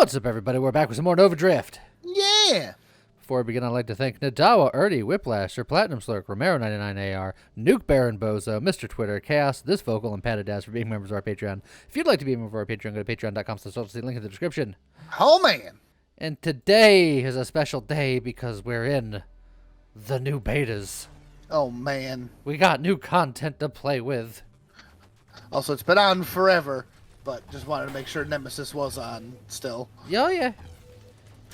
What's up, everybody? We're back with some more Nova Drift. Yeah. Before we begin, I'd like to thank Nadawa, Erdy, Whiplash, Sir Platinum Slurk, Romero99AR, Nuke Baron Bozo, Mr. Twitter, Chaos, This Vocal, and Patadaz for being members of our Patreon. If you'd like to be a member of our Patreon, go to patreon.com/social, link in the description. Oh, man. And today is a special day because we're in the new betas. Oh, man. We got new content to play with. Also, it's been on forever, but just wanted to make sure Nemesis was on still. Oh, yeah.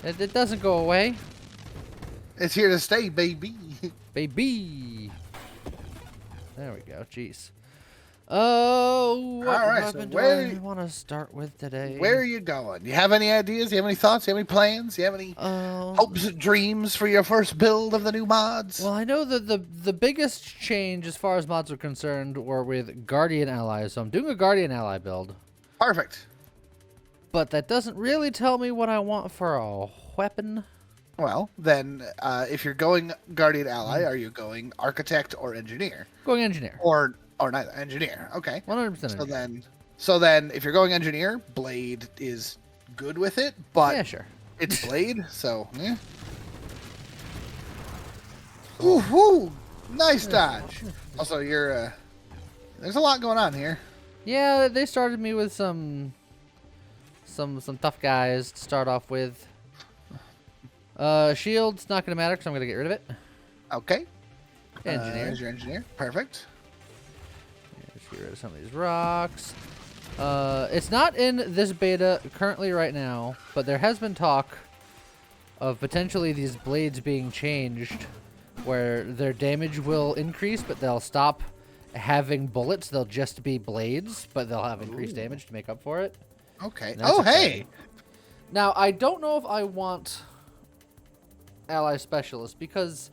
It doesn't go away. It's here to stay, baby. Baby. There we go. Jeez. Oh, what All right, have so I been where doing? I want to start with today. Where are you going? You have any ideas? You have any thoughts? You have any plans? You have any hopes and dreams for your first build of the new mods? Well, I know that the biggest change as far as mods are concerned were with Guardian allies, so I'm doing a Guardian ally build. Perfect. But that doesn't really tell me what I want for a weapon. Well, then, if you're going Guardian Ally, are you going Architect or Engineer? Going Engineer. Or neither. Engineer. Okay. 100% So then, if you're going Engineer, Blade is good with it, but yeah, sure. It's Blade, so yeah. Ooh, nice dodge. Also, you're there's a lot going on here. Yeah, they started me with some tough guys to start off with. Shield's not going to matter because I'm going to get rid of it. Okay. Engineer. There's your Engineer. Perfect. Yeah, just get rid of some of these rocks. It's not in this beta currently right now, but there has been talk of potentially these blades being changed where their damage will increase, but they'll stop having bullets. They'll just be blades, but they'll have increased damage to make up for it. Okay. Oh, hey. Now, I don't know if I want ally specialist because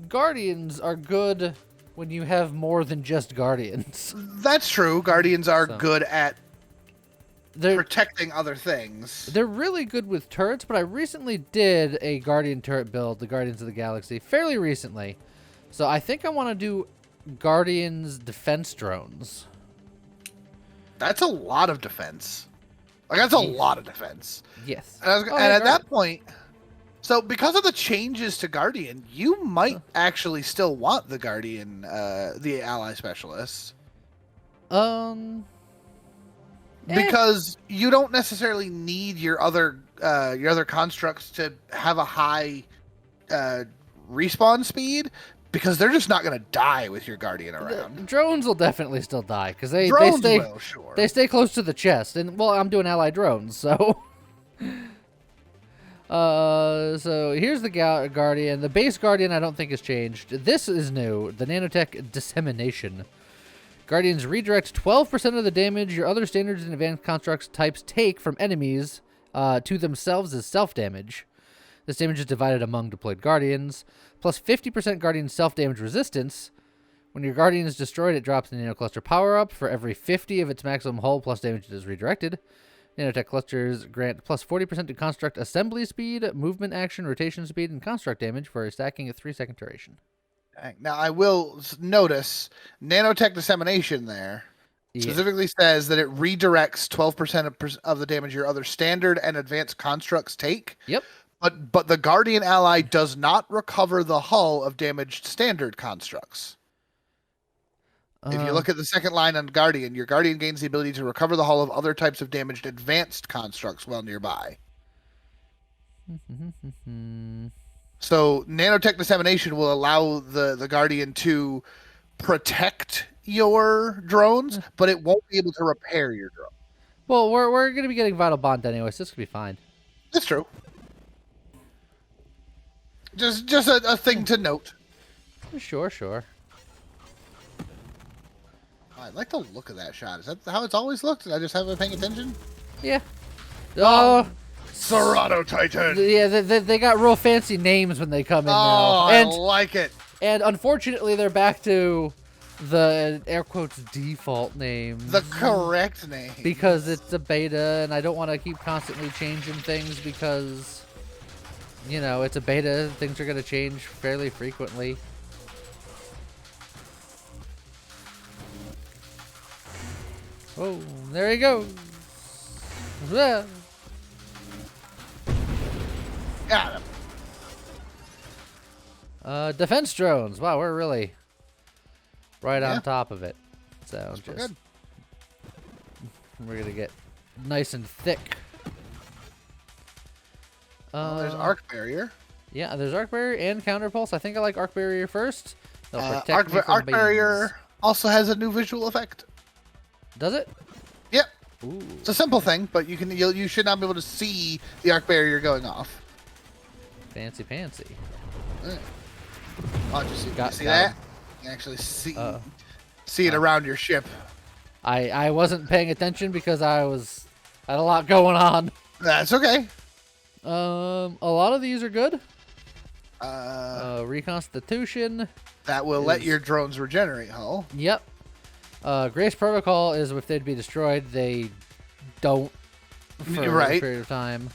Guardians are good when you have more than just Guardians. That's true. Guardians are good at They're protecting other things. They're really good with turrets, but I recently did a Guardian turret build, the Guardians of the Galaxy, fairly recently. So I think I want to do Guardians defense drones. That's a lot of defense. Like, that's a lot of defense. Yes. And at that point, so because of the changes to Guardian, you might actually still want the Guardian, the ally specialist. Because you don't necessarily need your other constructs to have a high respawn speed, because they're just not going to die with your Guardian around. The drones will definitely still die because they stay close to the chest, and well, I'm doing ally drones, so. So here's the Guardian. The base Guardian I don't think has changed. This is new. The nanotech dissemination. Guardians redirect 12% of the damage your other standards and advanced constructs types take from enemies to themselves as self-damage. This damage is divided among deployed Guardians. Plus 50% Guardian self-damage resistance. When your Guardian is destroyed, it drops the Nanocluster power-up. For every 50 of its maximum hull plus damage it is redirected. Nanotech clusters grant plus 40% to construct assembly speed, movement action, rotation speed, and construct damage for a stacking of 3-second duration. Now, I will notice nanotech dissemination there specifically says that it redirects 12% of the damage your other standard and advanced constructs take. Yep. But the Guardian ally does not recover the hull of damaged standard constructs. If you look at the second line on Guardian, your Guardian gains the ability to recover the hull of other types of damaged advanced constructs while nearby. So nanotech dissemination will allow the Guardian to protect your drones, but it won't be able to repair your drone. Well, we're going to be getting Vital Bond anyway, so this could be fine. That's true. Just a thing to note. Sure. I like the look of that shot. Is that how it's always looked? Did I just haven't been paying attention? Yeah. Oh, Serrato Titan. Yeah, they got real fancy names when they come in now. I like it. And unfortunately, they're back to the air quotes default names. The correct name. Because it's a beta, and I don't want to keep constantly changing things because, you know, it's a beta. Things are going to change fairly frequently. Oh, there he goes. Got him. Defense drones. Wow, we're really right Yeah. on top of it. So That's good. we're gonna get nice and thick. There's arc barrier. Yeah, there's arc barrier and counter pulse. I think I like arc barrier first. They'll protect me from Arc beams. barrier also has a new visual effect. Does it? Yep. Ooh. It's a simple thing, but you should not be able to see the arc barrier going off. Fancy pantsy. Oh, you Got see him. that? You can actually see it around your ship. I wasn't paying attention because I had a lot going on. That's okay. A lot of these are good. Reconstitution. That will let your drones regenerate, Hull. Yep. Grace Protocol is if they'd be destroyed, they don't for a period of time.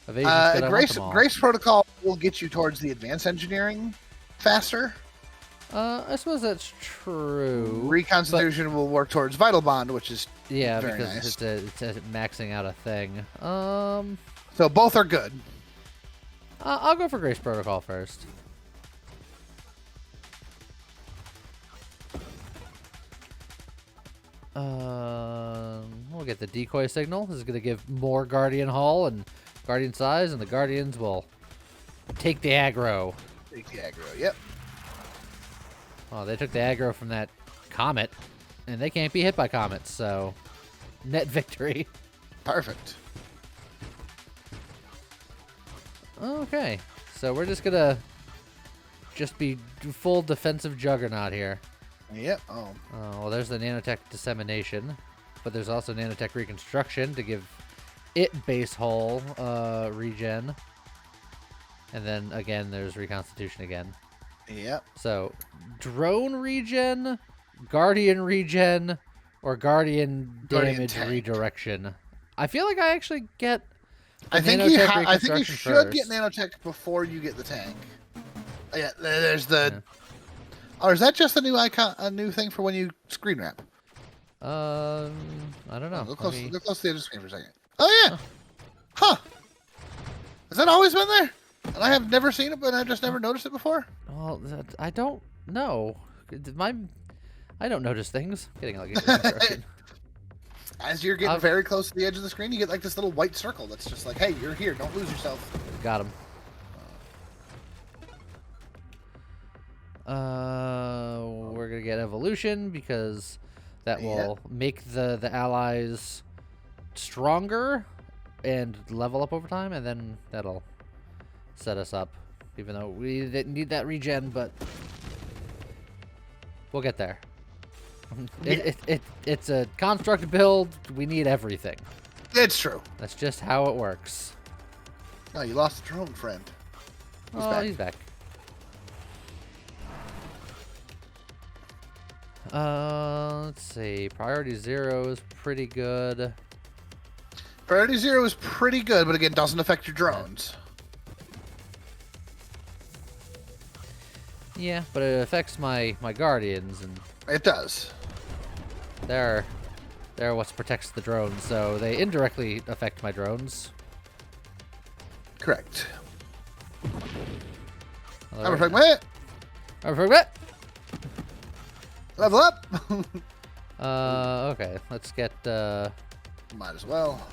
Evasion's good, I want them all. Grace Protocol will get you towards the advanced engineering faster. I suppose that's true. Reconstitution will work towards Vital Bond, which is very because nice. it's maxing out a thing. So both are good. I'll go for Grace Protocol first. We'll get the decoy signal. This is going to give more Guardian hull and Guardian size, and the Guardians will take the aggro. Take the aggro, yep. Oh, they took the aggro from that comet, and they can't be hit by comets, so net victory. Perfect. Okay, so we're just gonna be full defensive juggernaut here. Yep. Oh, well, there's the nanotech dissemination, but there's also nanotech reconstruction to give it base hull regen, and then again there's reconstitution again. yep. So drone regen, guardian regen, or guardian damage tank. redirection. I feel like I actually get. I think you should get nanotech before you get the tank. Yeah, there's the. Yeah. Oh, is that just a new icon, a new thing for when you screen wrap? I don't know. Look close to the edge of the screen for a second. Oh yeah. Huh. Has that always been there? And I have never seen it, but I just never noticed it before. Well, I don't know. I don't notice things. Getting like construction. As you're getting very close to the edge of the screen, you get like this little white circle that's just like, hey, you're here. Don't lose yourself. Got him. We're gonna get evolution because that will make the allies stronger and level up over time, and then that'll set us up. Even though we didn't need that regen, but we'll get there. It's a construct build. We need everything. It's true. That's just how it works. Oh, you lost a drone friend. He's back. Let's see. Priority 0 is pretty good. Priority 0 is pretty good, but again, doesn't affect your drones. Yeah, but it affects my guardians, and It does. they're what protects the drones, so they indirectly affect my drones. Correct. Although- Fragment. Level up. Okay. Let's get Might as well.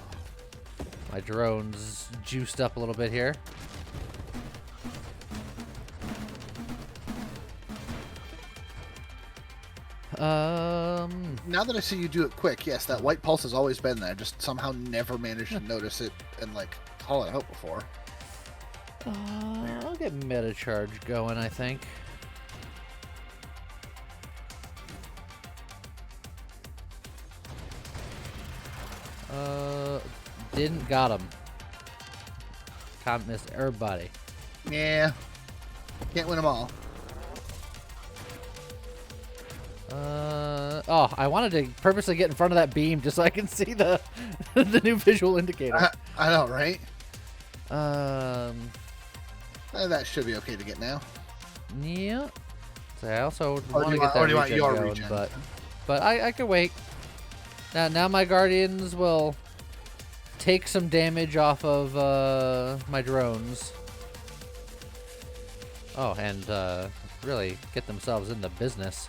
my drones juiced up a little bit here. Now that I see you do it quick, yes, that white pulse has always been there. Just somehow never managed to notice it and like call it out before. I'll get meta charge going, I think. Didn't got him. Can't miss everybody. Yeah. Can't win them all. Oh, I wanted to purposely get in front of that beam just so I can see the the new visual indicator. I know, right? That should be okay to get now. Yeah. So I also Or want do to get that you want regen your going, regen? but I could wait. Now my guardians will take some damage off of my drones. Oh, and really get themselves into business.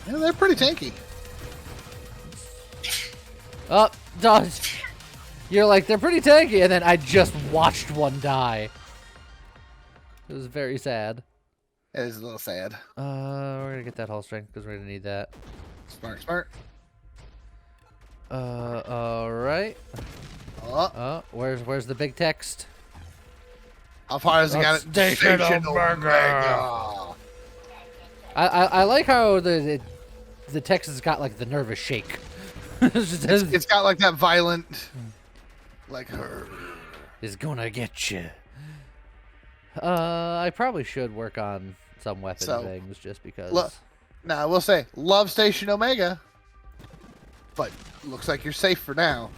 Yeah, they're pretty tanky. Oh, dodge. You're like, they're pretty tanky, and then I just watched one die. It was very sad. It is a little sad. We're gonna get that hull strength because we're gonna need that. Smart, smart. All right. Where's the big text? How far has it got it? Station Omega. I like how the text has got like the nervous shake. It's got like that violent, like her is gonna get you. I probably should work on some weapon things just because. Now I will say, love Station Omega, but looks like you're safe for now.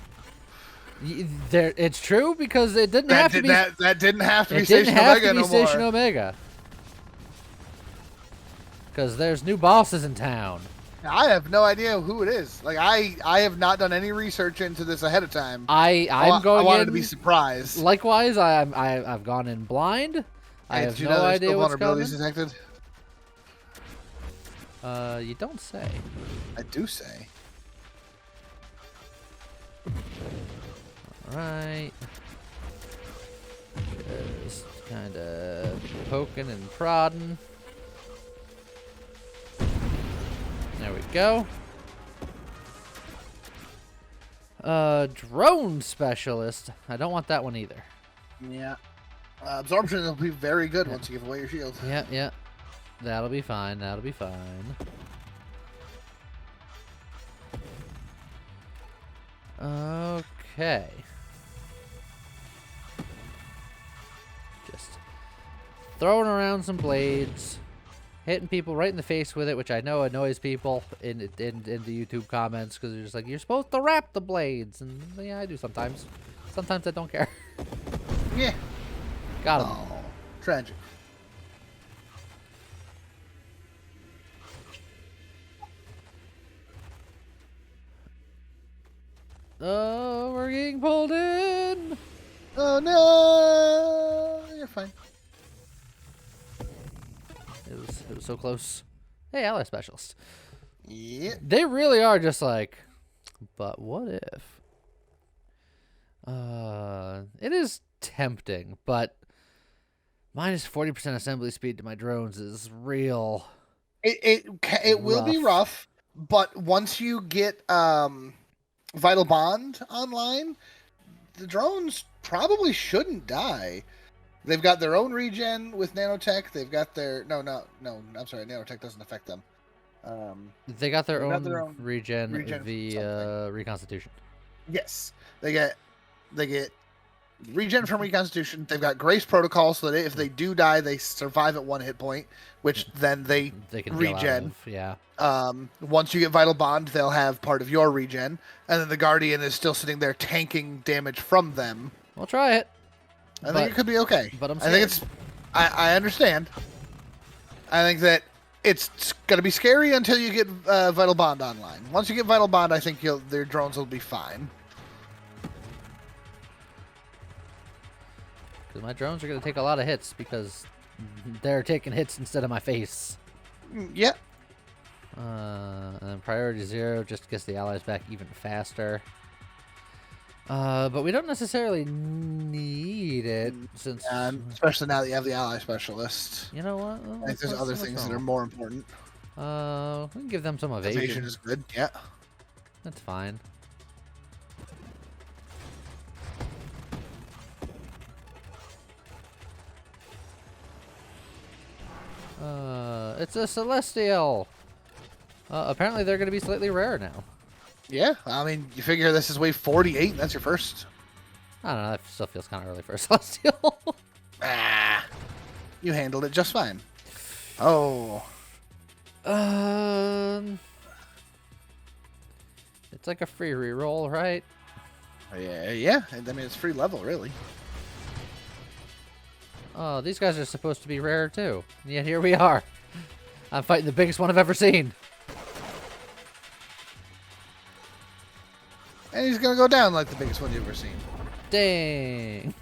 It's true because it didn't have to be. That didn't have to be Station Omega. It didn't have to be no Station more. Omega. Because there's new bosses in town. I have no idea who it is. Like I have not done any research into this ahead of time. I wanted to be surprised. Likewise, I've gone in blind. I have no idea what's coming. Detected? You don't say. I do say. All right. Just kind of poking and prodding. There we go. Drone specialist. I don't want that one either. Yeah. Absorption will be very good once you give away your shield. Yeah. That'll be fine. That'll be fine. Okay. Just throwing around some blades. Hitting people right in the face with it, which I know annoys people in the YouTube comments because they're just like, you're supposed to wrap the blades. And yeah, I do sometimes. Sometimes I don't care. Yeah. Got him. Oh, tragic. Oh, we're getting pulled in. Oh, no. You're fine. It was so close. Hey, ally specialist. Yeah. They really are just like, but what if? It is tempting, but minus 40% assembly speed to my drones is real. It will be rough, but once you get Vital Bond online, the drones probably shouldn't die. They've got their own regen with nanotech. They've got their no. I'm sorry, nanotech doesn't affect them. They got their own regen via reconstitution. Yes, they get regen from reconstitution. They've got grace protocol, so that if they do die, they survive at 1 hit point, which then they can regen. Yeah. Once you get Vital Bond, they'll have part of your regen, and then the Guardian is still sitting there tanking damage from them. We'll try it. I think it could be okay. But I think it's. I understand. I think that it's going to be scary until you get Vital Bond online. Once you get Vital Bond, I think their drones will be fine. Because my drones are going to take a lot of hits because they're taking hits instead of my face. Yeah. And then priority 0 just gets the allies back even faster. But we don't necessarily need it since... especially now that you have the ally specialist. You know what? I think there's other things that are more important. We can give them some evasion. Evasion is good, yeah. That's fine. It's a Celestial! Apparently they're going to be slightly rare now. Yeah, I mean, you figure this is wave 48, that's your first. I don't know, that still feels kind of early for a Celestial. You handled it just fine. Oh. It's like a free reroll, right? Yeah. I mean, it's free level, really. Oh, these guys are supposed to be rare, too. And yet here we are. I'm fighting the biggest one I've ever seen. And he's going to go down like the biggest one you've ever seen. Dang.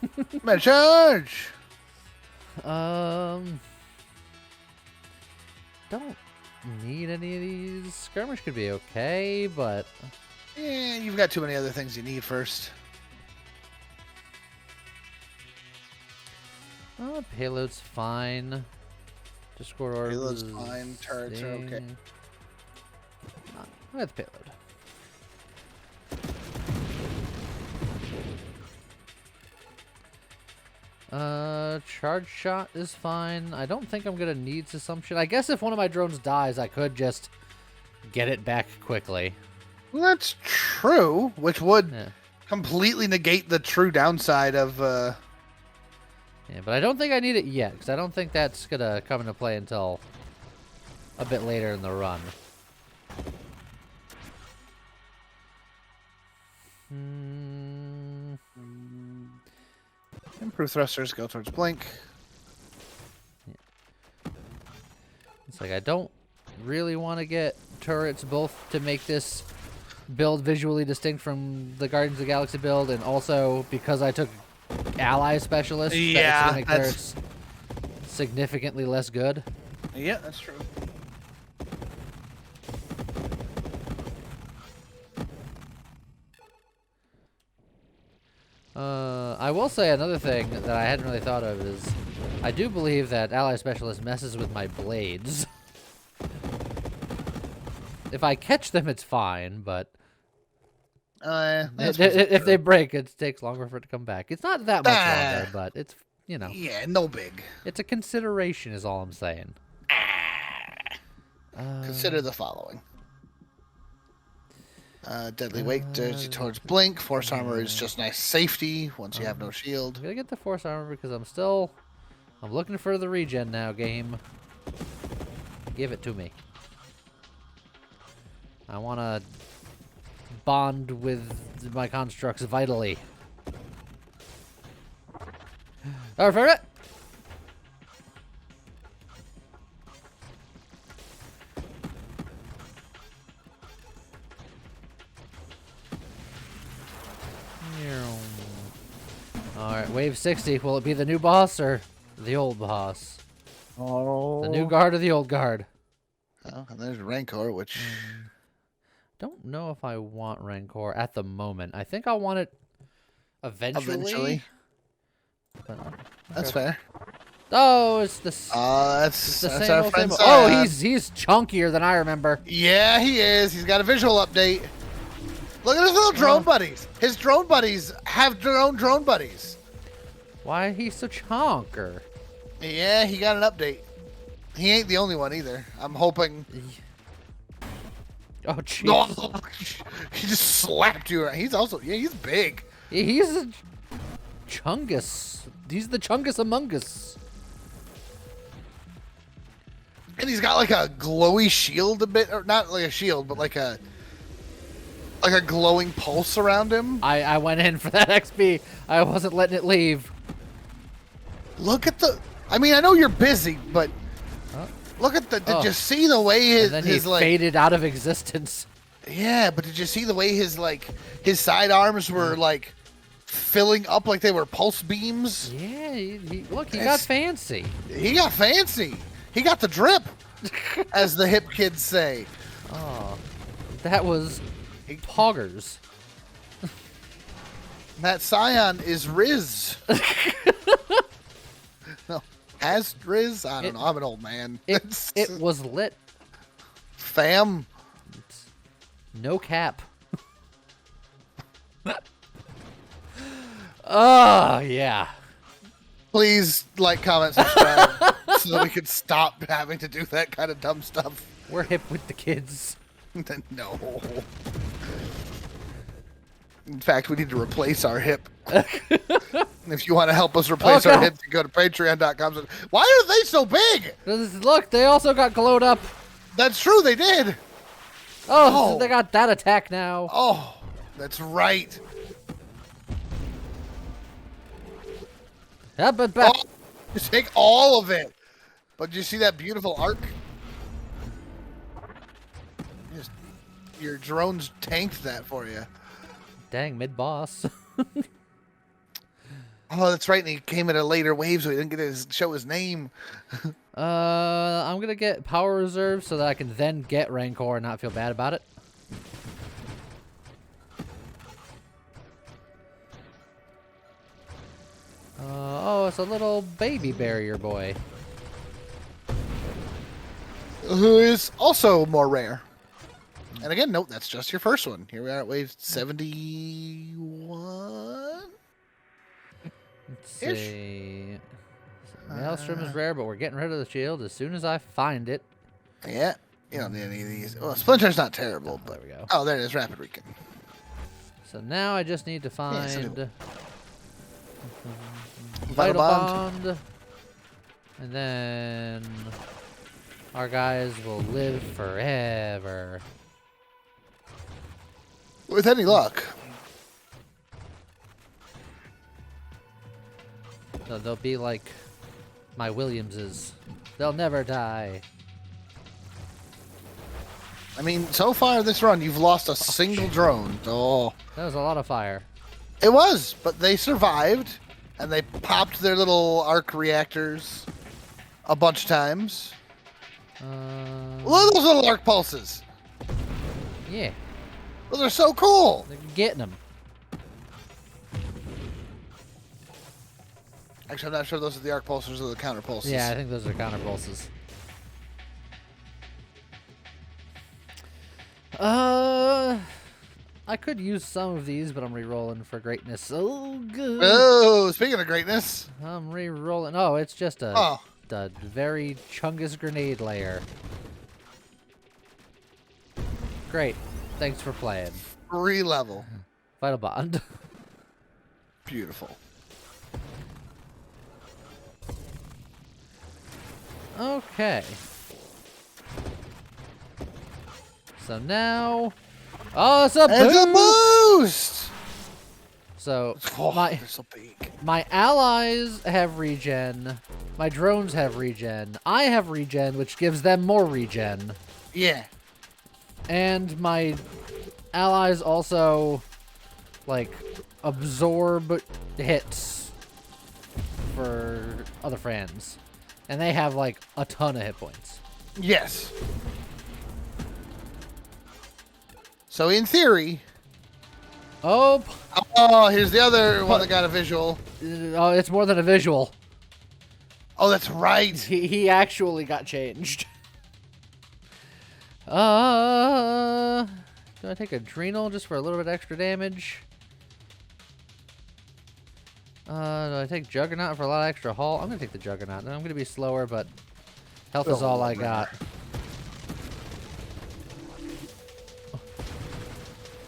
Charge. Don't need any of these. Skirmish could be okay, but Yeah, you've got too many other things you need first. Payload's fine. Discord orbs. Payload's fine. Turrets are okay. That's payload. Charge shot is fine. I don't think I'm gonna need assumption. I guess if one of my drones dies, I could just get it back quickly. Well, that's true, which would completely negate the true downside of. Yeah, but I don't think I need it yet, because I don't think that's gonna come into play until a bit later in the run. Improve thrusters, go towards blink. Yeah. It's like I don't really want to get turrets both to make this build visually distinct from the Guardians of the Galaxy build, and also because I took ally specialist. Yeah, that's gonna make turrets significantly less good. Yeah, that's true. I will say another thing that I hadn't really thought of is I do believe that ally specialist messes with my blades. If I catch them, it's fine, but if they break, it takes longer for it to come back. It's not that much longer, but it's, you know. Yeah, no big. It's a consideration is all I'm saying. Consider the following. Deadly weight towards blink. Force armor is just nice safety once you have no shield. I'm gonna get the force armor because I'm looking for the regen now, game. Give it to me. I want to bond with my constructs vitally. Alright, for it. Alright, wave 60. Will it be the new boss or the old boss? Oh. The new guard or the old guard? Oh, and there's Rancor, which... Don't know if I want Rancor at the moment. I think I'll want it eventually. But, that's fair. Oh, it's the that's same our old, friend. Oh, he's chunkier than I remember. Yeah, he is. He's got a visual update. Look at his little drone buddies. His drone buddies have their own drone buddies. Why is he so chunker? Yeah, he got an update. He ain't the only one either. I'm hoping. Oh, jeez. No, he just slapped you. He's also, he's big. He's a chungus. He's the chungus among us. And he's got like a glowy shield a bit, or not like a shield, but like a glowing pulse around him. I went in for that XP. I wasn't letting it leave. Look at the. I mean, I know you're busy, but look at the. Did you see the way his? And then he like, faded out of existence. Yeah, but did you see the way his side arms were like filling up like they were pulse beams? Yeah, look, he got fancy. He got fancy. He got the drip, as the hip kids say. Oh, that was poggers. That Scion is Riz. No, has Riz? I don't know. I'm an old man. It was lit. Fam. No cap. Oh, yeah. Please like, comment, subscribe so that we can stop having to do that kind of dumb stuff. We're hip with the kids. No. In fact, we need to replace our hip. If you want to help us replace our hip, you go to patreon.com. Why are they so big? Look, they also got glowed up. That's true, they did. Oh, they got that attack now. Oh, that's right. Yeah, but back. Oh, just take all of it. But did you see that beautiful arc? Your drones tanked that for you. Dang, mid-boss. Oh, that's right. And he came at a later wave, so he didn't get to show his name. I'm gonna get power reserve so that I can then get Rancor and not feel bad about it. Oh, it's a little baby barrier boy. Who is also more rare. And again, note that's just your first one. Here we are at wave 71. Let's see. Maelstrom is rare, but we're getting rid of the shield as soon as I find it. Yeah, you don't need any of these. Well, Splinter's not terrible, but there we go. Oh, there it is, Rapid Recon. So now I just need to find Vital Bond. And then our guys will live forever. With any luck. So they'll be like my Williamses. They'll never die. I mean, so far this run, you've lost a single drone. Oh. That was a lot of fire. It was, but they survived, and they popped their little arc reactors a bunch of times. Look at those little arc pulses. Yeah. Those are so cool. They're getting them. Actually, I'm not sure those are the arc pulses or the counter pulses. Yeah, I think those are counter pulses. I could use some of these, but I'm re-rolling for greatness. Oh, good. Oh, speaking of greatness. I'm re-rolling. Oh, it's just a very Chungus grenade layer. Great. Thanks for playing. Free level. Vital Bond. Beautiful. Okay. So now... Oh, it's a boost! It's a boost! So, they're so big. My allies have regen. My drones have regen. I have regen, which gives them more regen. Yeah. And my allies also, like, absorb hits for other friends. And they have, like, a ton of hit points. Yes. So in theory... Oh, here's the other one that got a visual. Oh, it's more than a visual. Oh, that's right. He actually got changed. Do I take Adrenal just for a little bit extra damage? Do I take Juggernaut for a lot of extra hull? I'm going to take the Juggernaut. I'm going to be slower, but health is all I got.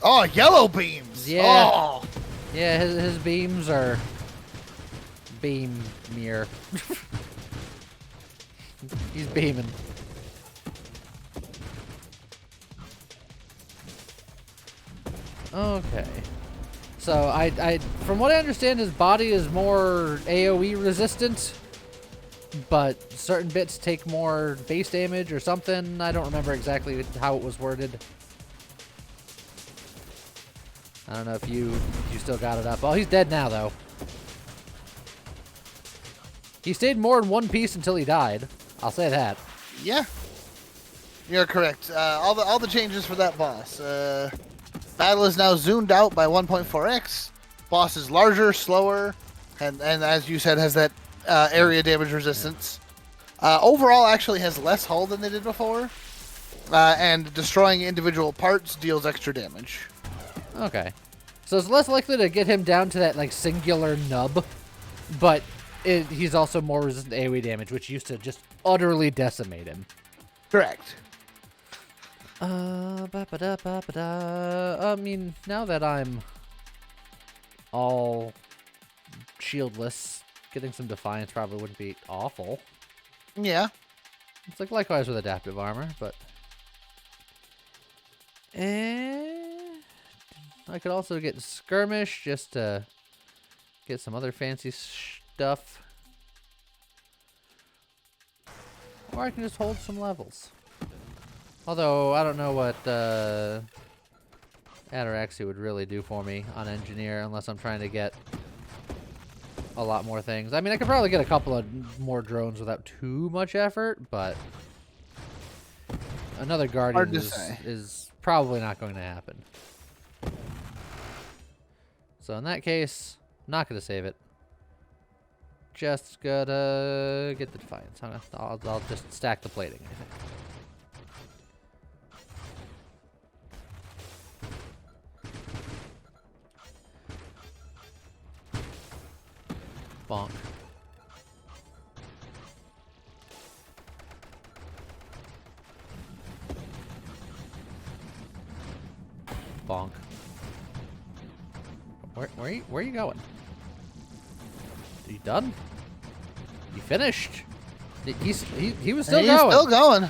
Oh, yellow beams. Yeah. Oh. Yeah, his beams are beam mirror. He's beaming. Okay. So I from what I understand, his body is more AoE resistant, but certain bits take more base damage or something. I don't remember exactly how it was worded. I don't know if you still got it up. Oh, he's dead now, though. He stayed more in one piece until he died. I'll say that. Yeah. You're correct. All the changes for that boss. Battle is now zoomed out by 1.4x. Boss is larger, slower, and as you said, has that area damage resistance. Overall, actually has less hull than they did before. And destroying individual parts deals extra damage. Okay. So it's less likely to get him down to that, like, singular nub, but he's also more resistant to AoE damage, which used to just utterly decimate him. Correct. I mean, now that I'm all shieldless, getting some Defiance probably wouldn't be awful. Yeah. It's like likewise with adaptive armor, but... I could also get Skirmish just to get some other fancy stuff. Or I can just hold some levels. Although, I don't know what Ataraxia would really do for me on Engineer unless I'm trying to get a lot more things. I mean, I could probably get a couple of more drones without too much effort, but another Guardian is probably not going to happen. So in that case, not going to save it. Just gotta get the Defiance. I'll just stack the plating, I think. Bonk. Bonk. Where are you going? Are you done? You finished? He was still going. He's still going.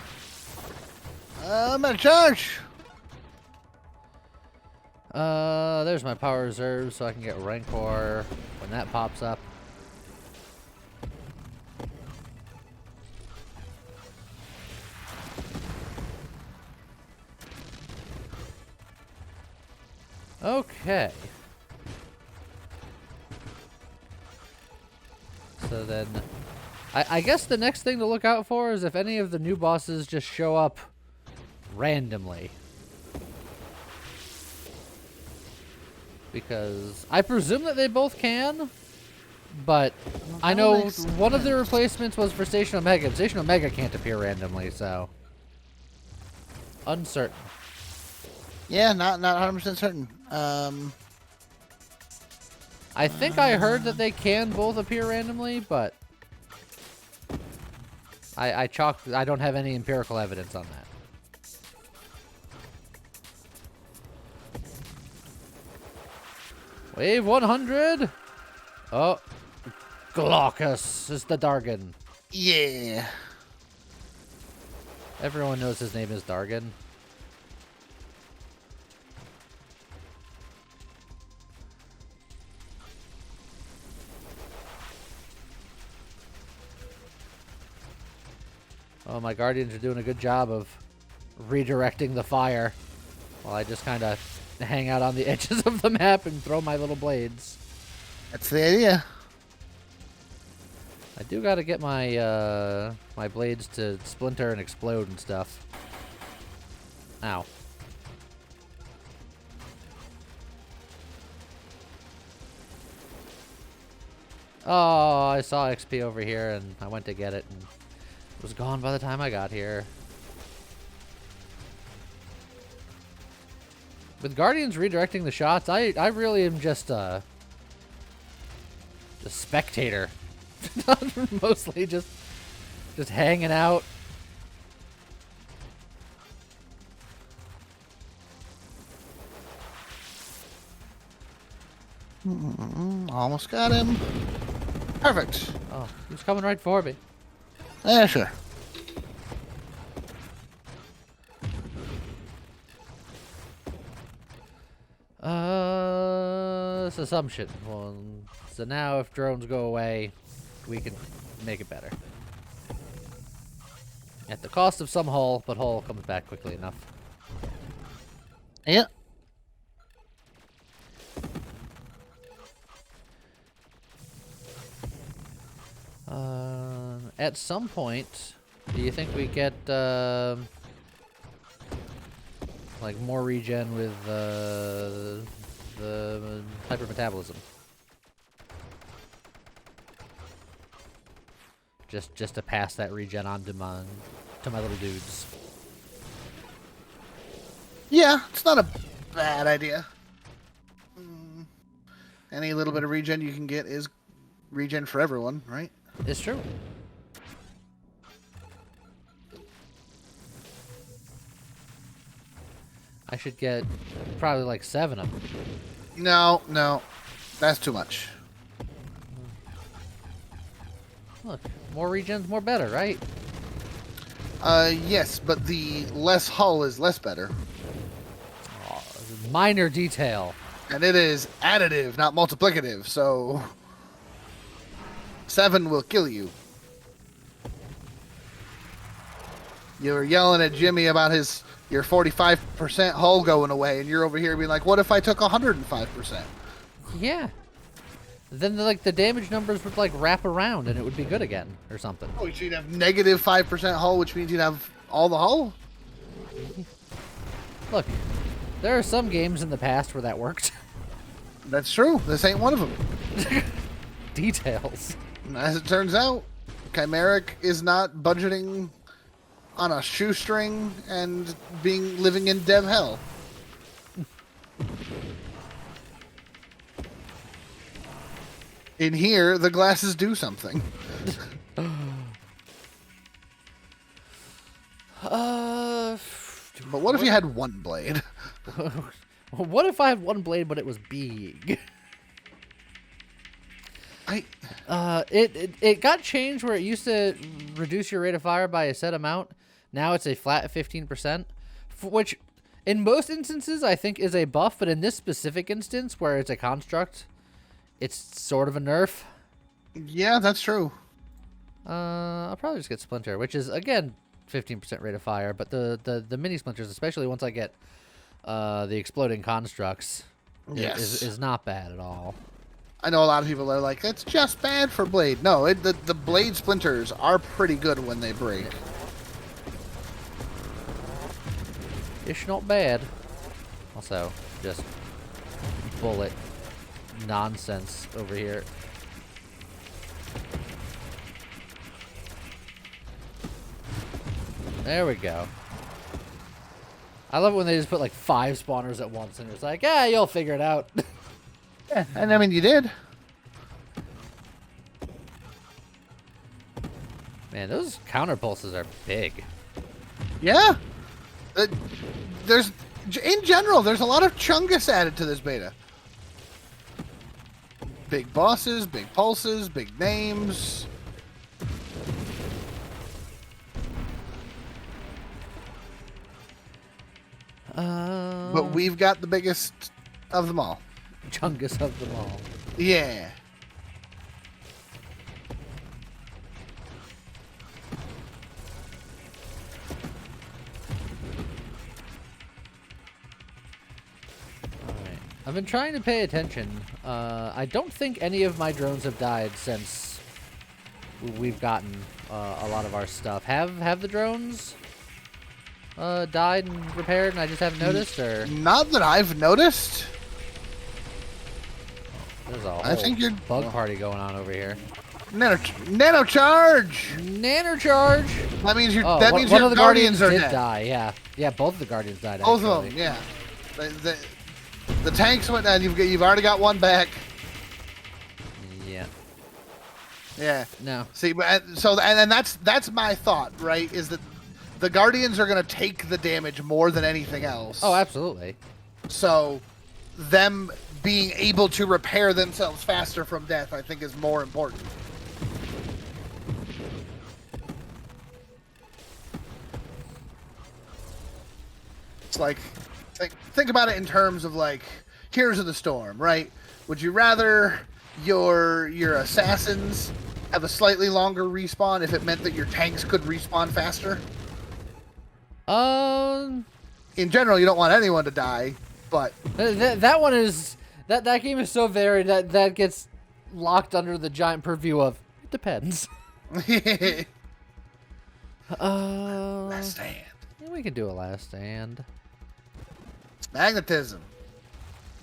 I'm in charge. There's my power reserve, so I can get Rancor when that pops up. Okay. So then, I guess the next thing to look out for is if any of the new bosses just show up randomly. Because I presume that they both can, but I know one of the replacements was for Station Omega, and Station Omega can't appear randomly, so uncertain. Yeah, not 100% certain. I think I heard that they can both appear randomly, but I don't have any empirical evidence on that. Wave 100. Oh, Glaucus is the Dargan. Yeah. Everyone knows his name is Dargan. Oh, my Guardians are doing a good job of redirecting the fire while I just kind of hang out on the edges of the map and throw my little blades. That's the idea. I do got to get my my blades to splinter and explode and stuff. Ow. Oh, I saw XP over here and I went to get it and it was gone by the time I got here. With Guardians redirecting the shots, I really am just a spectator. Mostly just hanging out. Almost got him. Perfect. Oh, he's coming right for me. Yeah, sure. This assumption. Well, so now if drones go away, we can make it better. At the cost of some hull, but hull comes back quickly enough. Yeah. At some point, do you think we get like more regen with the hypermetabolism? Just to pass that regen on to my little dudes. Yeah, it's not a bad idea. Any little bit of regen you can get is regen for everyone, right? It's true. I should get probably like 7 of them. No, that's too much. Look, more regen's more better, right? Yes, but the less hull is less better. Oh, minor detail. And it is additive, not multiplicative, so 7 will kill you. You were yelling at Jimmy about your 45% hull going away, and you're over here being like, what if I took 105%? Yeah. Then the damage numbers would like wrap around and it would be good again or something. Oh, so you'd have negative 5% hull, which means you'd have all the hull? Look, there are some games in the past where that worked. That's true. This ain't one of them. Details. As it turns out, Chimeric is not budgeting on a shoestring and living in dev hell. In here, the glasses do something. But what if you had one blade? What if I had one blade, but it was big? It got changed where it used to reduce your rate of fire by a set amount. Now it's a flat 15%, which in most instances I think is a buff, but in this specific instance where it's a construct, it's sort of a nerf. Yeah, that's true. I'll probably just get Splinter, which is again 15% rate of fire, but the mini splinters, especially once I get the exploding constructs, yes, is not bad at all. I know a lot of people are like, it's just bad for blade. No, the blade splinters are pretty good when they break. It's not bad. Also, just bullet nonsense over here. There we go. I love it when they just put like 5 spawners at once and it's like, yeah, you'll figure it out. Yeah, and I mean, you did. Man, those counter pulses are big. Yeah. In general, there's a lot of chungus added to this beta. Big bosses, big pulses, big names. But we've got the biggest of them all. Chungus of them all. Yeah. Alright. I've been trying to pay attention. I don't think any of my drones have died since we've gotten a lot of our stuff. Have the drones died and repaired and I just haven't noticed? Or Not that I've noticed. there's a whole I think you're bug party going on over here. Nano charge. Nanocharge! That means Oh, that one means of your the guardians are did dead. die, yeah. Yeah, both of the guardians died, Both actually. of them, yeah. The tanks went down. You've already got one back. Yeah. Yeah. No. See, but and that's my thought, right? Is that the guardians are going to take the damage more than anything else. Oh, absolutely. So them being able to repair themselves faster from death, I think, is more important. It's like, think about it in terms of like Heroes of the Storm, right? Would you rather your assassins have a slightly longer respawn if it meant that your tanks could respawn faster? In general, you don't want anyone to die, but that one is that game is so varied that gets locked under the giant purview of it depends. Last stand. Yeah, we can do a last stand. Magnetism.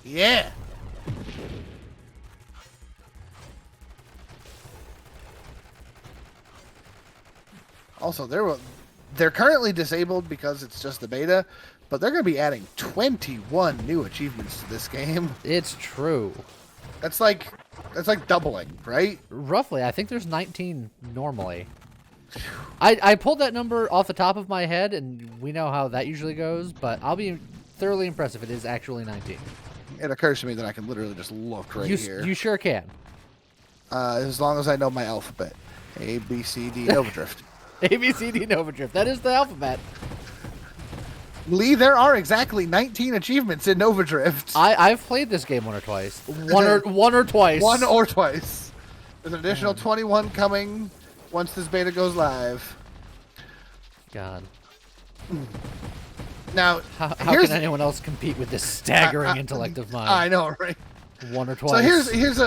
Yeah. Also, they're currently disabled because it's just the beta, but they're going to be adding 21 new achievements to this game. It's true. That's like doubling, right? Roughly, I think there's 19 normally. I pulled that number off the top of my head, and we know how that usually goes, but I'll be thoroughly impressed if it is actually 19. It occurs to me that I can literally just look right here. You sure can. As long as I know my alphabet. A, B, C, D, Overdrift. A, B, C, D, Overdrift. That is the alphabet. Lee, there are exactly 19 achievements in Overdrift. I've played this game one or twice. One or twice. One or twice. There's an additional 21 coming once this beta goes live. God. Now, how can anyone else compete with this staggering intellect of mine? I know, right? One or twice. So here's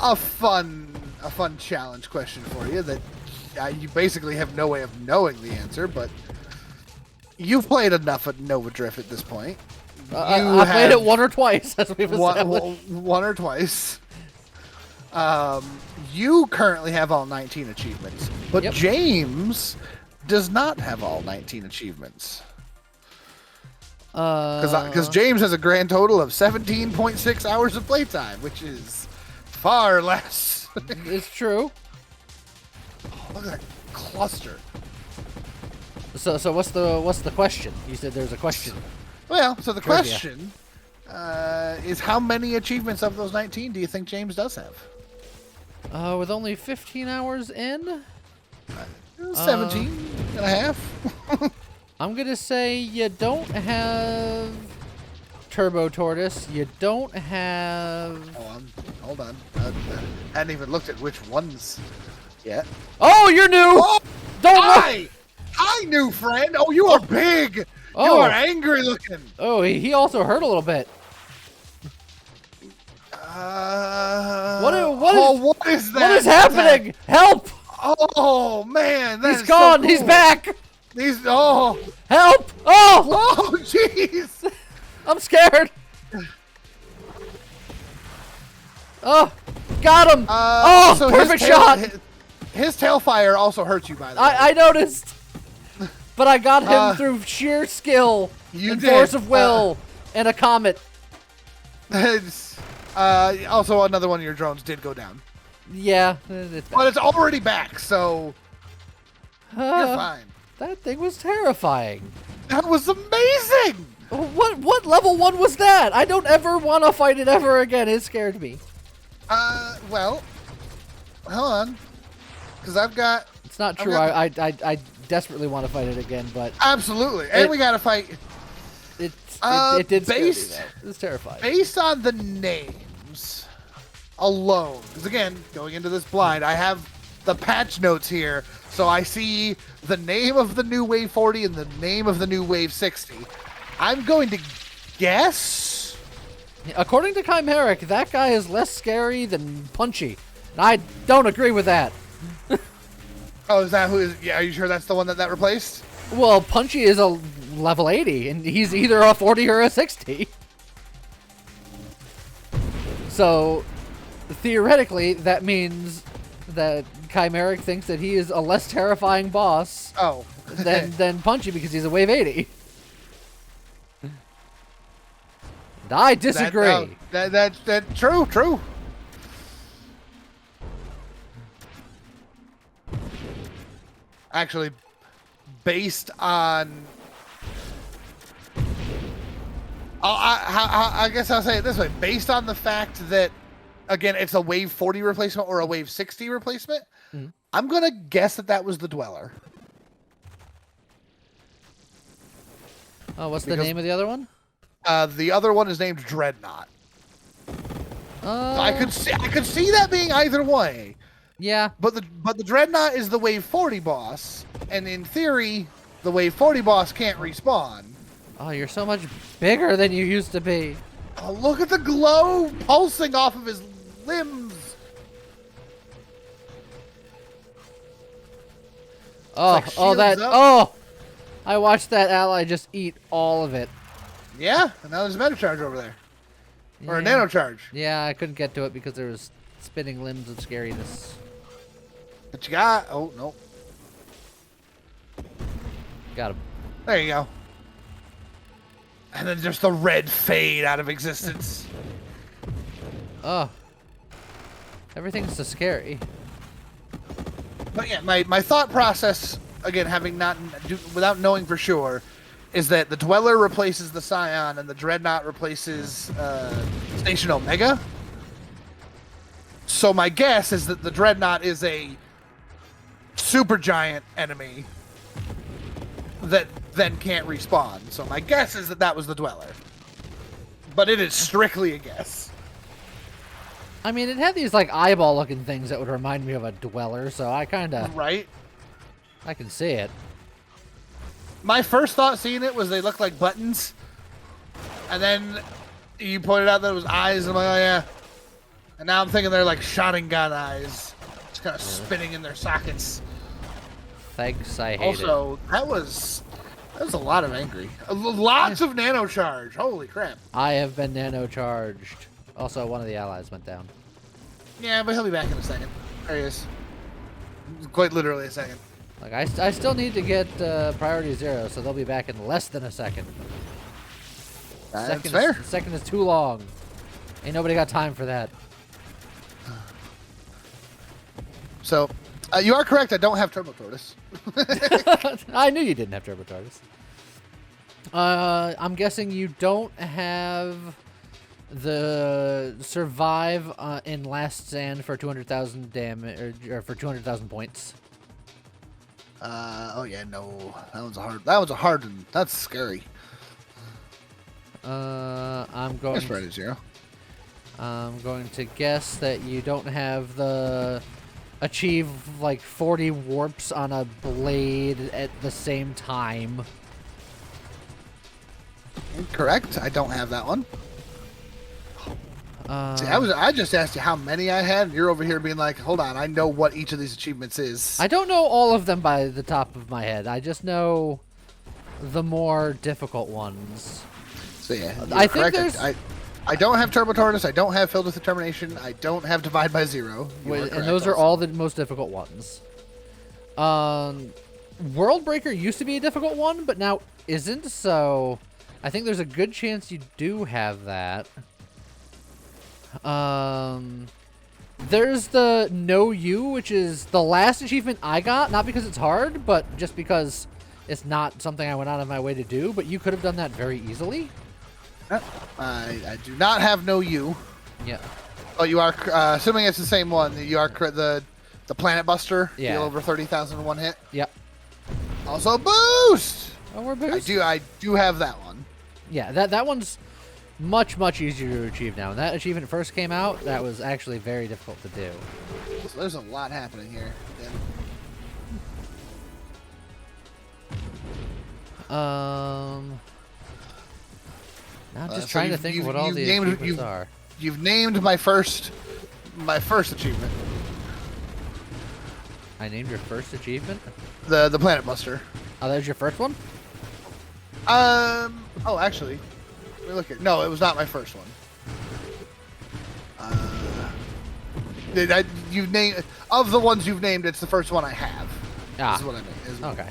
a fun challenge question for you that you basically have no way of knowing the answer, but you've played enough at Nova Drift at this point. I played it one or twice, as we've established. One or twice. You currently have all 19 achievements, but Yep. James does not have all 19 achievements. Because James has a grand total of 17.6 hours of playtime, which is far less. It's true. Oh, look at that cluster. So what's the question? You said there's a question. Well, so the Trivia. question is how many achievements of those 19 do you think James does have? With only 15 hours in, 17 and a half. I'm gonna say you don't have Turbo Tortoise. You don't have. Hold on. I hadn't even looked at which ones yet. Oh, you're new. Oh, Don't look. Hi, new friend. Oh, you are big. Oh. You are angry looking. Oh, he also hurt a little bit. What is that? What is happening? Help! Oh man, He's gone. So cool. He's back. Oh, Help! Oh! oh, jeez. I'm scared. Oh, got him. So perfect shot. His tail fire also hurts you, by the way. I noticed. But I got him through sheer skill and force of will and a comet. Also, another one of your drones did go down. Yeah. But it's already back, so you're fine. That thing was terrifying. That was amazing! What level 1 was that? I don't ever want to fight it ever again. It scared me. Well, hold on. Because I've got... It's not true. I desperately want to fight it again, but... Absolutely. And we got to fight... It did scare me, though. It was terrifying. Based on the names alone, because again, going into this blind, I have the patch notes here, so I see the name of the new Wave 40 and the name of the new Wave 60. I'm going to guess... According to Chimeric, that guy is less scary than Punchy. And I don't agree with that. Oh, is that who is... Yeah, are you sure that's the one that replaced? Well, Punchy is a level 80, and he's either a 40 or a 60. So, theoretically, that means that Chimeric thinks that he is a less terrifying boss than Punchy because he's a Wave 80. And I disagree. True. Actually, based on... I guess I'll say it this way. Based on the fact that, again, it's a Wave 40 replacement or a Wave 60 replacement, I'm going to guess that was the Dweller. Oh, what's the name of the other one? The other one is named Dreadnought. I could see that being either way. Yeah. But the Dreadnought is the Wave 40 boss, and in theory, the Wave 40 boss can't respawn. Oh, you're so much bigger than you used to be. Oh, look at the glow pulsing off of his limbs. I watched that ally just eat all of it. Yeah, and now there's a Metacharge over there. Yeah. Or a Nanocharge. Yeah, I couldn't get to it because there was spinning limbs of scariness. What you got? Oh, no. Got him. There you go. And then just the red fade out of existence. Oh. Everything's so scary. But yeah, my thought process, again, without knowing for sure, is that the Dweller replaces the Scion and the Dreadnought replaces Station Omega. So my guess is that the Dreadnought is a supergiant enemy that then can't respawn. So my guess is that was the Dweller. But it is strictly a guess. I mean, it had these like eyeball-looking things that would remind me of a Dweller, so I kind of... Right? I can see it. My first thought seeing it was they looked like buttons. And then you pointed out that it was eyes, and I'm like, oh yeah. And now I'm thinking they're like shotting gun eyes. Just kind of spinning in their sockets. Thanks, I hate Also, that was a lot of angry. Lots of nano charge. Holy crap. I have been nano charged. Also, one of the allies went down. Yeah, but he'll be back in a second. There he is. Quite literally a second. Like, I still need to get priority 0, so they'll be back in less than a second. That's fair. Second is too long. Ain't nobody got time for that. So, you are correct. I don't have Turbo Tortoise. I knew you didn't have Turbo Tortoise. I'm guessing you don't have the survive in Last Stand for 200,000 damage or for 200,000 points. Oh yeah, no. That was a hard one. That's scary. I'm going. That's right, 0. I'm going to guess that you don't have the achieve like 40 warps on a blade at the same time. Incorrect. I don't have that one. See, Uh, I just asked you how many I had, and you're over here being like, hold on, I know what each of these achievements is. I don't know all of them by the top of my head. I just know the more difficult ones. So yeah, I think there's... I don't have Turbo Tortoise, I don't have Filled with Determination, I don't have Divide by 0. and those are all the most difficult ones. World Breaker used to be a difficult one, but now isn't, so I think there's a good chance you do have that. There's the Know You, which is the last achievement I got, not because it's hard, but just because it's not something I went out of my way to do, but you could have done that very easily. I do not have Know You. Yeah. Oh, you are, assuming it's the same one, you are the Planet Buster, Yeah. deal over 30,000 in one hit. Yep. Also boost! Oh, we're boost. I do have that one. Yeah, that one's much easier to achieve now. When that achievement first came out, that was actually very difficult to do. So there's a lot happening here. Now I'm just trying to think what all the achievements are. You've named my first achievement. I named your first achievement? The Planet Buster. Oh, that was your first one? Oh, actually, let me look at. No, it was not my first one. You've named of the ones you've named. It's the first one I have. Ah. This is what I mean. Okay.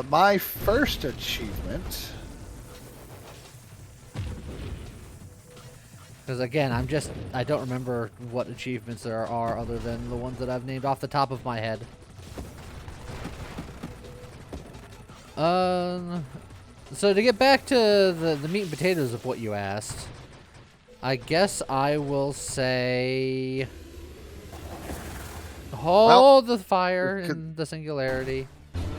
My first achievement. Because again, I don't remember what achievements there are other than the ones that I've named off the top of my head. So to get back to the meat and potatoes of what you asked, I guess I will say hold the fire in the singularity.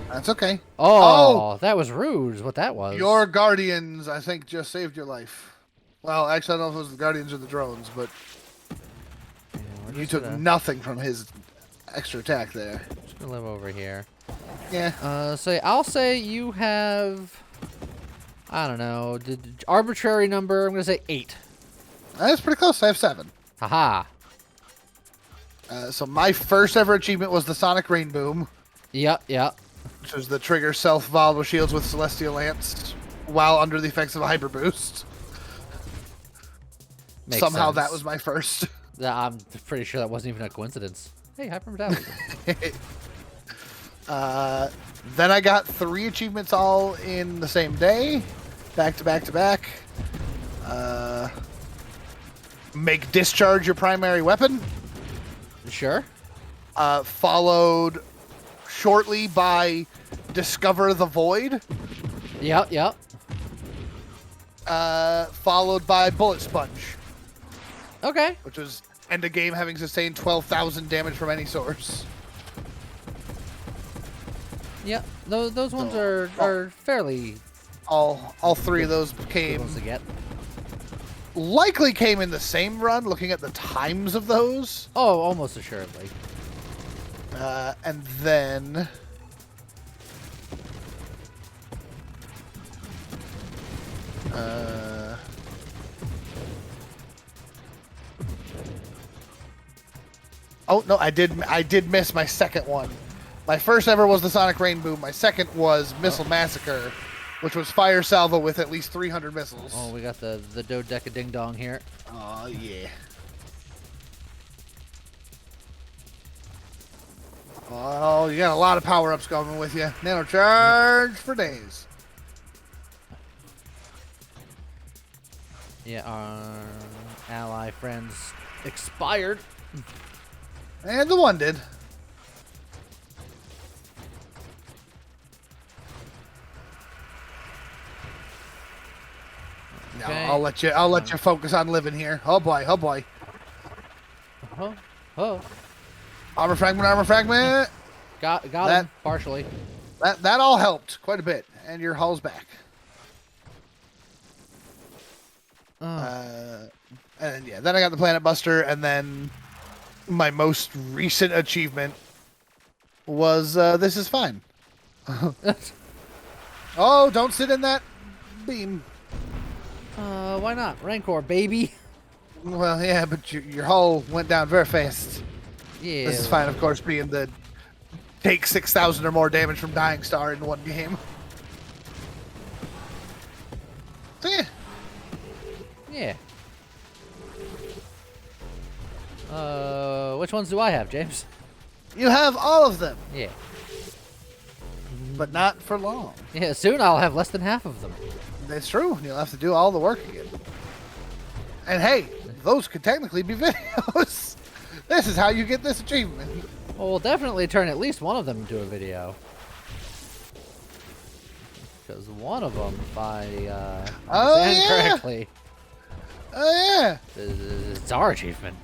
That's okay. Oh, that was rude is what that was. Your guardians, I think, just saved your life. Well, actually, I don't know if it was the guardians or the drones, but you took nothing from his extra attack there. Just gonna live over here. Yeah. So I'll say you have, I don't know, the arbitrary number. I'm gonna say 8. That's pretty close. I have 7. Haha. So my first ever achievement was the Sonic Rain Boom. Yep. Which was the trigger self-volatile shields with Celestial Lance while under the effects of a Hyper Boost. Makes Somehow sense. that was my first. I'm pretty sure that wasn't even a coincidence. Hey, hyper metabolism. Then I got 3 achievements all in the same day, back to back to back. Make discharge your primary weapon. Sure. Followed shortly by discover the void. Yep. Followed by bullet sponge. Okay. Which was end of game having sustained 12,000 damage from any source. Yep. Those ones are fairly. All 3 of those came. To get. Likely came in the same run. Looking at the times of those. Oh, almost assuredly. And then. Oh no, I did miss my second one. My first ever was the Sonic Rain Boom. My second was Missile Massacre, which was fire salvo with at least 300 missiles. Oh, we got the dodeca ding dong here. Oh yeah. Oh, you got a lot of power-ups going with you. Nano charge for days. Yeah, our ally friends expired. And the one did. Okay. No, I'll let you focus on living here. Oh boy, oh boy. Oh, oh. Armor fragment. Got him partially. That all helped quite a bit, and your hull's back. Oh. And yeah, then I got the Planet Buster, and then my most recent achievement was this is fine. Oh, don't sit in that beam. Why not? Rancor, baby. Well, yeah, but your hull went down very fast. Yeah. This is fine, of course, being the take 6,000 or more damage from Dying Star in one game. So yeah. Yeah. Which ones do I have, James? You have all of them, Yeah. but not for long. Yeah, soon I'll have less than half of them. That's true. You'll have to do all the work again. And hey, those could technically be videos. This is how you get this achievement. Well, we'll definitely turn at least one of them into a video. Because one of them, if I understand correctly, Oh yeah. it's our achievement.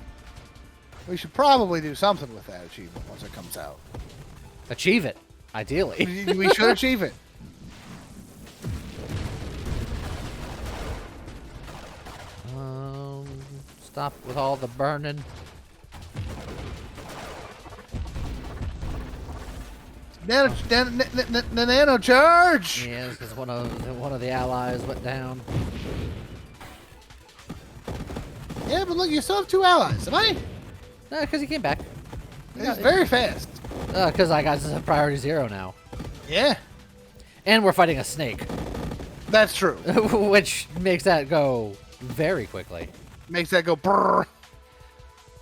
We should probably do something with that achievement once it comes out. Achieve it, ideally. We should achieve it. Stop with all the burning. Nano charge. Yeah, because one of the allies went down. Yeah, but look, you still have 2 allies. Am I? No, because he came back. It's very fast. Because I got priority 0 now. Yeah, And we're fighting a snake. that's true. Which makes that go very quickly. Makes that go brrr.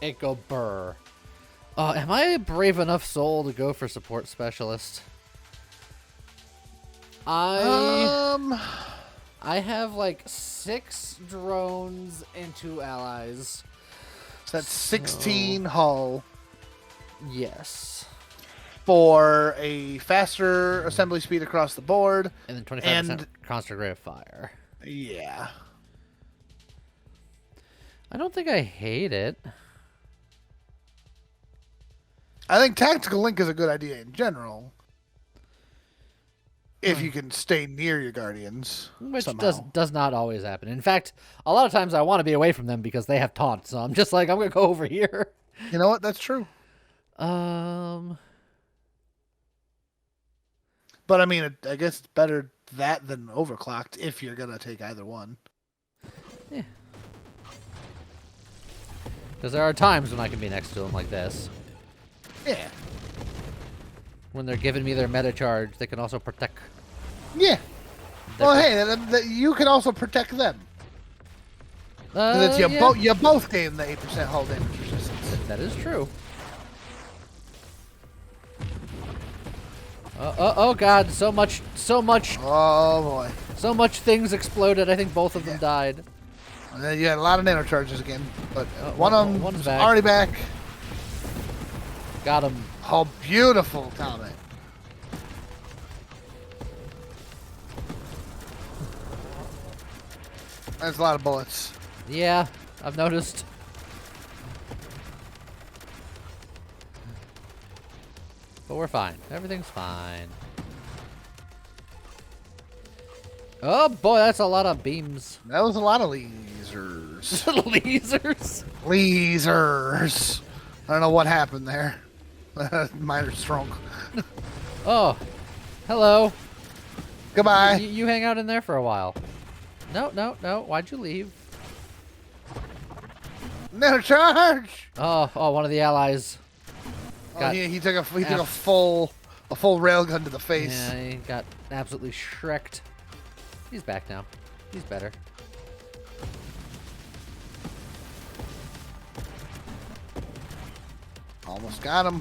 It go burr. Am I a brave enough soul to go for support specialist? I have like 6 drones and 2 allies. So that's 16 hull Yes. for a faster assembly speed across the board. And then 25% constant rate of fire. Yeah. I don't think I hate it. I think Tactical Link is a good idea in general. If you can stay near your Guardians. Which somehow. does not always happen. In fact, a lot of times I want to be away from them because they have taunt. So I'm just like, I'm going to go over here. You know what? That's true. But I mean, I guess it's better that than overclocked if you're going to take either one. Yeah. Because there are times when I can be next to them like this. Yeah. When they're giving me their meta charge, they can also protect. Yeah. Well, hey, you can also protect them. It's Yeah. you both gain the 8% hull damage resistance. That is true. Oh god, so much, Oh boy. so much things exploded. I think both of them died. And then you had a lot of nano charges again, but one of one's them's back. already back. Got him. Oh, beautiful comment. That's a lot of bullets. Yeah, I've noticed. But we're fine. Everything's fine. Oh boy, that's a lot of beams. That was a lot of lasers. Lasers. Lasers. I don't know what happened there. Mine are strong. Oh, hello. Goodbye. You hang out in there for a while. No. Why'd you leave? No charge. Oh, one of the allies Oh, he took a full railgun to the face. Yeah, he got absolutely shreked. He's back now. He's better. Almost got him.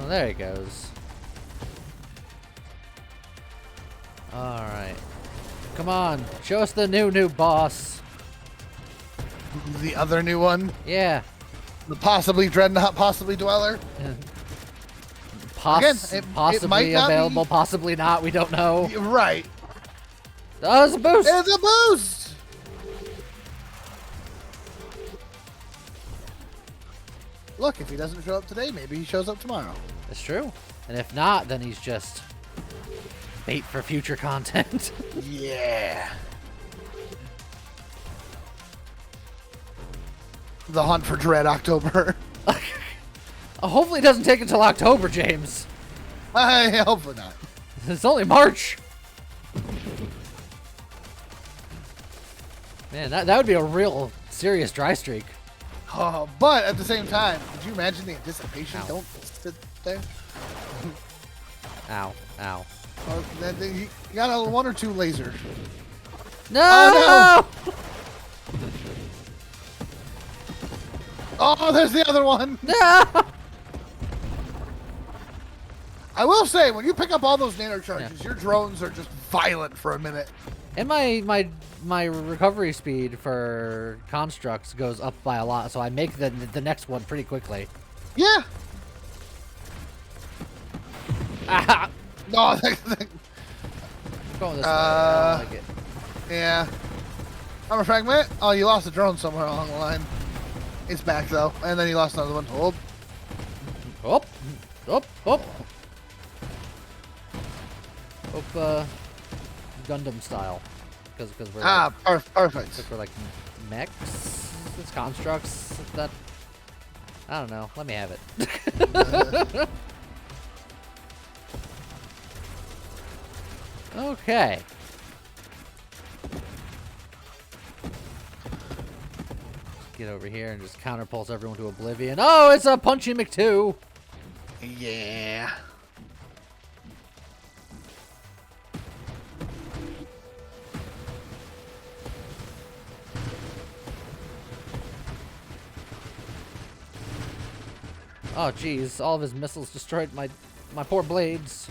There he goes. Alright. Come on, show us the new boss. The other new one? Yeah. The possibly Dreadnought, possibly Dweller? Possibly available, possibly not, we don't know. Right. Oh, it's a boost! It's a boost! Look, if he doesn't show up today, maybe he shows up tomorrow. That's true. And if not, then he's just bait for future content. Yeah. The hunt for Dread October. Hopefully it doesn't take until October, James. I hope not. It's only March. Man, that would be a real serious dry streak. But at the same time, could you imagine the anticipation? Ow. Don't sit there. Ow, ow. You got a 1 or 2 lasers. No! Oh, no! Oh, there's the other one. No! I will say, when you pick up all those nano charges, your drones are just violent for a minute. And my recovery speed for constructs goes up by a lot, so I make the next one pretty quickly. Yeah. Ah! No. Going this way. I don't like it. Yeah. Armor fragment. Oh, you lost a drone somewhere along the line. It's back though, and then you lost another one. Oh. Up, up, up. Hope Gundam style, because we're perfect. Because we're like mechs, it's constructs. That I don't know. Let me have it. Okay. Get over here and just counterpulse everyone to oblivion. Oh, it's a Punchy McTwo. Yeah. Oh, geez. All of his missiles destroyed my poor blades.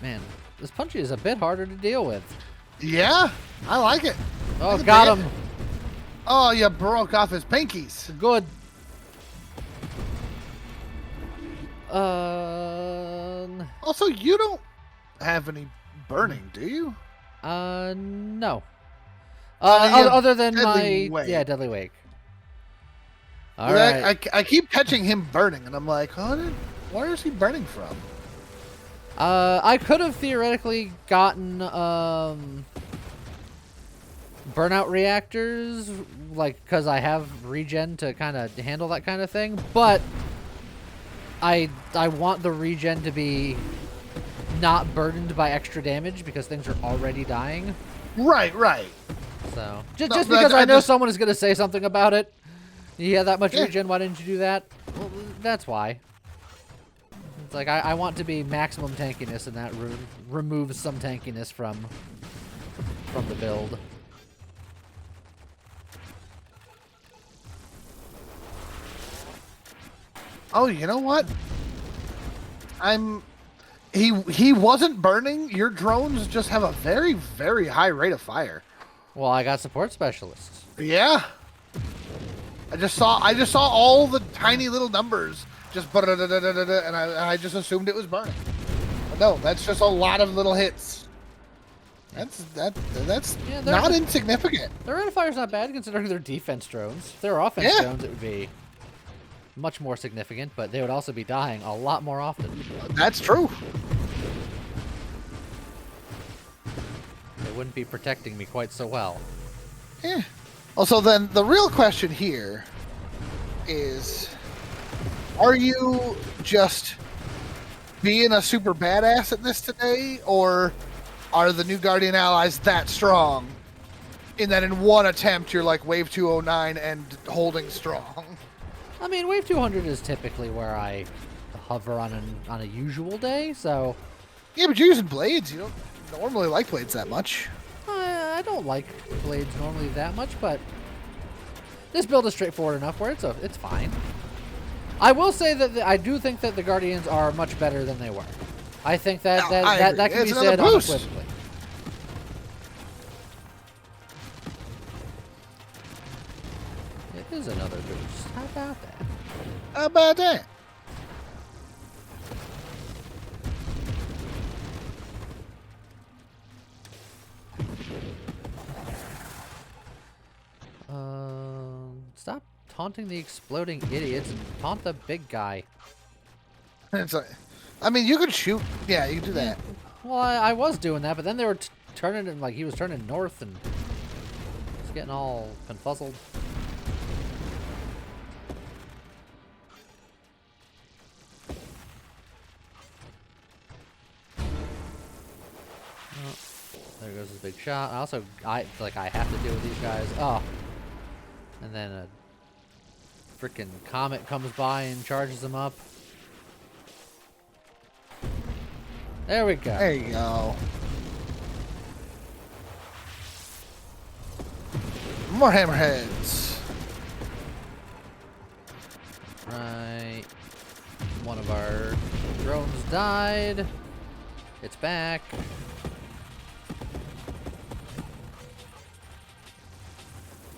Man, this Punchy is a bit harder to deal with. Yeah, I like it. Oh, got him. Oh, you broke off his pinkies. Good. Also, you don't have any burning, do you? No. Yeah, Other than Deadly my Wake. yeah, Deadly Wake. All right. I keep catching him burning, and I'm like, where is he burning from? I could have theoretically gotten burnout reactors, like, because I have regen to kind of handle that kind of thing, but I want the regen to be not burdened by extra damage because things are already dying. Right. So just because I know someone is going to say something about it. You have that much regen, why didn't you do that? Well, that's why. It's like I want to be maximum tankiness, and that removes some tankiness from the build. Oh, you know what? He wasn't burning. Your drones just have a very, very high rate of fire. Well, I got support specialists. Yeah. I just saw all the tiny little numbers just and I just assumed it was burning. But no, that's just a lot of little hits. That's not insignificant. Their rate of fire's not bad considering they're defense drones. If they were offense drones, it would be much more significant, but they would also be dying a lot more often. That's true. They wouldn't be protecting me quite so well. Yeah. Also, then the real question here is, are you just being a super badass at this today, or are the new Guardian allies that strong in that in one attempt you're like wave 209 and holding strong? I mean, wave 200 is typically where I hover on a usual day, so... Yeah, but you're using blades. You don't normally like blades that much. I don't like blades normally that much, but this build is straightforward enough where it's fine. I will say that I do think that the Guardians are much better than they were. I think that can be said unequivocally. It is another boost. How about that? How about that? Stop taunting the exploding idiots and taunt the big guy. It's like, I mean, you could shoot. Yeah, you can do that. Well, I was doing that, but then they were turning it, like he was turning north and just getting all confuzzled. Oh, there goes his big shot. I have to deal with these guys. Oh. And then a freaking comet comes by and charges them up. There we go. There you go. More hammerheads. Right. One of our drones died. It's back.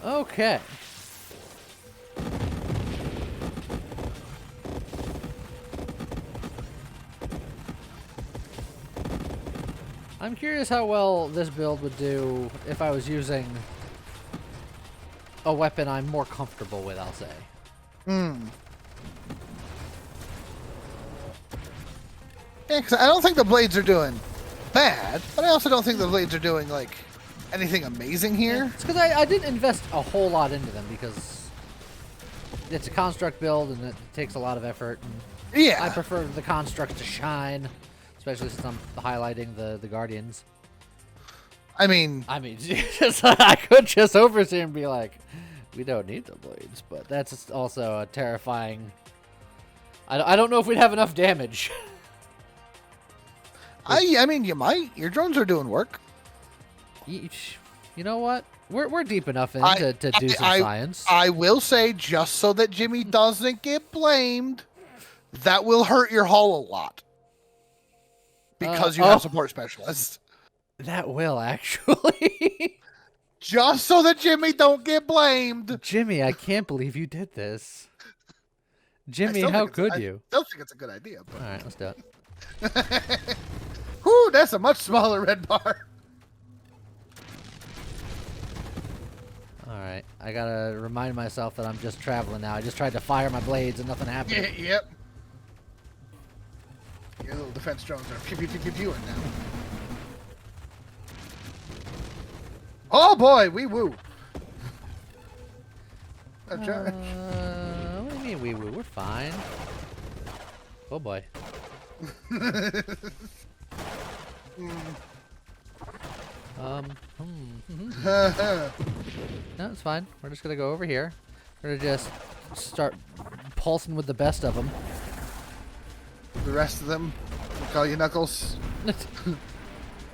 Okay. I'm curious how well this build would do if I was using a weapon I'm more comfortable with, I'll say. Yeah, because I don't think the blades are doing bad, but I also don't think the blades are doing, like, anything amazing here. Yeah, it's because I didn't invest a whole lot into them because it's a construct build and it takes a lot of effort. And Yeah. I prefer the constructs to shine. Especially since I'm highlighting the Guardians. I mean, I could just oversee and be like, we don't need the blades, but that's also a terrifying. I don't know if we'd have enough damage. I mean, you might. Your drones are doing work. You know what? We're deep enough in to do some science. I will say, just so that Jimmy doesn't get blamed, that will hurt your hull a lot. Because you have support specialists. That will, actually. Just so that Jimmy don't get blamed. Jimmy, I can't believe you did this. Jimmy, how could you? I still think it's a good idea. But... All right, let's do it. Whew, that's a much smaller red bar. All right, I gotta remind myself that I'm just traveling now. I just tried to fire my blades and nothing happened. Yep. Your little defense drones are pew-pew-pew-pewing now. Oh boy, wee woo. What do you mean wee woo? We're fine. Oh boy. No, it's fine. We're just gonna go over here. We're gonna just start pulsing with the best of them. The rest of them will call you Knuckles.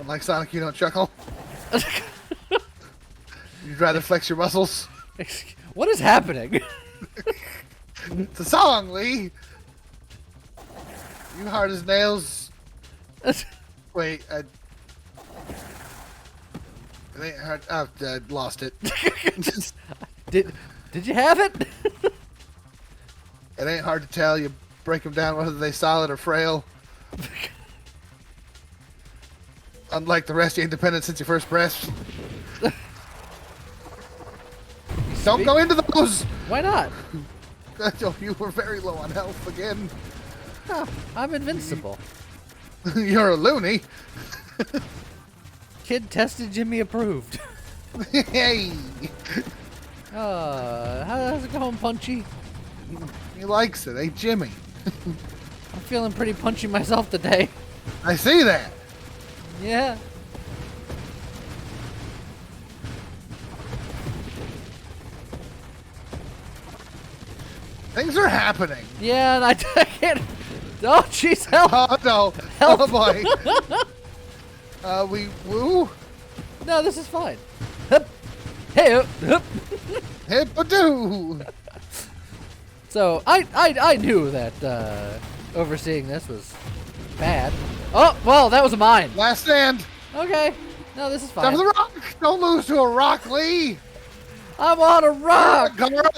Like Sonic, you don't chuckle. You'd rather flex your muscles. What is happening? It's a song, Lee. You hard as nails. Wait, it ain't hard. Oh, I lost it. Did you have it? It ain't hard to tell. You break them down whether they solid or frail. Unlike the rest, you ain't dependent since your first breath. Don't go into those! Why not? You were very low on health again. Oh, I'm invincible. You're a loony. Kid tested, Jimmy approved. Hey! How's it going, Punchy? He likes it, hey Jimmy. I'm feeling pretty punchy myself today. I see that. Yeah. Things are happening. Yeah, and I can't. Oh, jeez, help! Oh no! Help. Oh boy! We woo. No, this is fine. Hup. Hey, hup. Hip-a-doo. So I knew that overseeing this was bad. Oh, well, that was a mine. Last stand. Okay. No, this is Top fine. of the rock. Don't lose to a rock, Lee. I'm on a rock. Gara.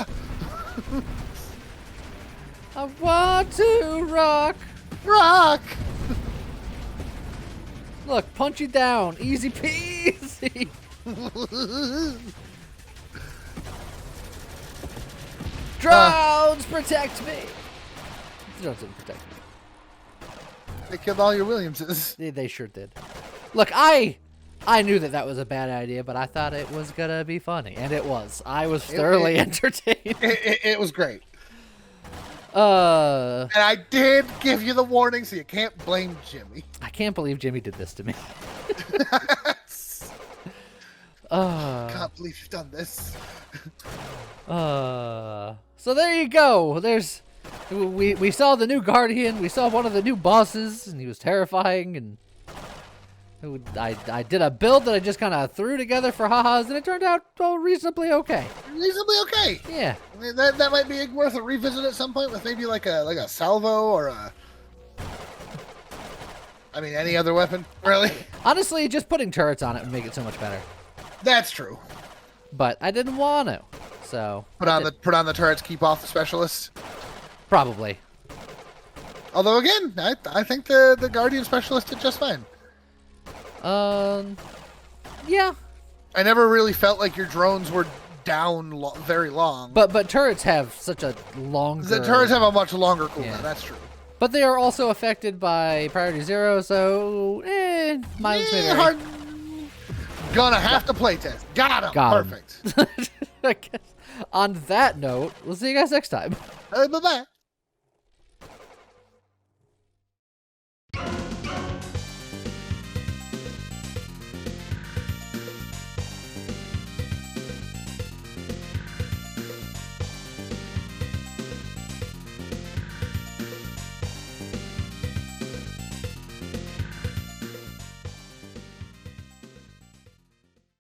I want to rock. Rock. Look, punch you down. Easy peasy. Drones, protect me. Drones didn't protect me. They killed all your Williamses. They sure did. Look, I knew that was a bad idea, but I thought it was gonna be funny, and it was. I was thoroughly entertained. It was great. And I did give you the warning, so you can't blame Jimmy. I can't believe Jimmy did this to me. Can't believe you've done this. So there you go. We saw the new Guardian. We saw one of the new bosses, and he was terrifying. And I did a build that I just kind of threw together for ha-has, and it turned out reasonably okay. Reasonably okay. Yeah. I mean, that might be worth a revisit at some point with maybe like a salvo or any other weapon, really. Honestly, just putting turrets on it would make it so much better. That's true. But I didn't want to, so Put on the turrets, keep off the specialists. probably. Although again, I think the Guardian specialist did just fine. Yeah. I never really felt like your drones were down very long. But turrets have such a longer. The turrets have a much longer cooldown. Yeah. That's true. But they are also affected by priority 0, so mileage may vary. Hard. Gonna have to playtest. Got him. Got him. Perfect. I guess on that note, we'll see you guys next time. Bye bye.